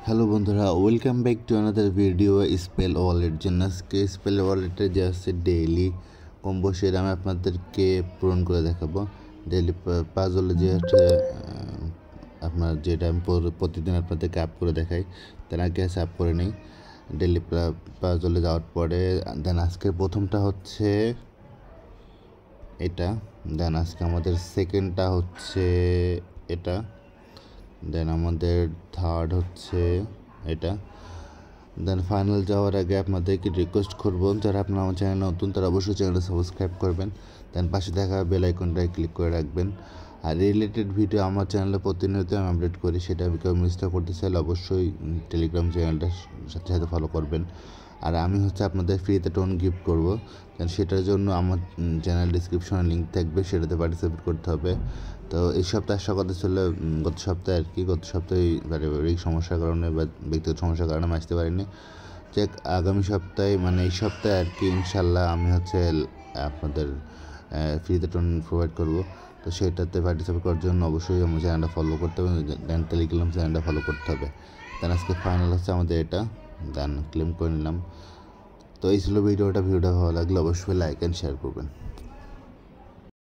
Hello বন্ধুরা, welcome back to another video spell wallet জন্য। আজকে স্পেল ওয়ালেটে যে আছে ডেইলি কম্বো সেটা আমি আপনাদেরকে পূরণ করে দেখাবো। ডেইলি পাজলে যে আপনার যেটা আমি প্রতিদিন আপনাদেরকে আপ করে দেখাই, তার আগে আছে আপ করে নিই ডেইলি পাজলে যাওয়ার পরে। দেন আজকের প্রথমটা হচ্ছে এটা, দেন আজকে আমাদের সেকেন্ডটা হচ্ছে এটা, দেন আমাদের থার্ড হচ্ছে এটা। দেন ফাইনাল যাওয়ার আগে আপনাদেরকে রিকোয়েস্ট করব, যারা আপনারা আমার চ্যানেল নতুন তারা অবশ্যই চ্যানেলটা সাবস্ক্রাইব করবেন। দেন পাশে দেখা বেল আইকনটায় ক্লিক করে রাখবেন। আর রিলেটেড ভিডিও আমার চ্যানেলে প্রতিনিয়ত আমি আপডেট করি, সেটা কেউ মিসটা করতে চাইলে অবশ্যই টেলিগ্রাম চ্যানেলটার সাথে সাথে ফলো করবেন। আর আমি হচ্ছে আপনাদের ফ্রিতে টোন গিফট করবো, সেটার জন্য আমার চ্যানেল ডিসক্রিপশনে লিঙ্ক থাকবে, সেটাতে পার্টিসিপেট করতে হবে। তো এই সপ্তাহে আসার কথা ছিল, গত সপ্তাহে আর কি, গত সপ্তাহে পারিবারিক সমস্যার কারণে বা ব্যক্তিগত সমস্যার কারণে আমি আসতে পারিনি। যে আগামী সপ্তাহে মানে এই সপ্তাহে আর কি ইনশাল্লাহ আমি হচ্ছে আপনাদের ফ্রিতে টোন প্রোভাইড করবো। তো সেটাতে পার্টিসিপেট করার জন্য অবশ্যই আমার চ্যানেলটা ফলো করতে হবে, দেন টেলিগ্রাম চ্যানেলটা ফলো করতে হবে। দেন আজকে ফাইনাল হচ্ছে আমাদের এটা, দেন ক্লেম করে নিলাম। তো এই ছিল ভিডিওটা ভালো লাগলে অবশ্যই লাইক অ্যান্ড শেয়ার করবেন।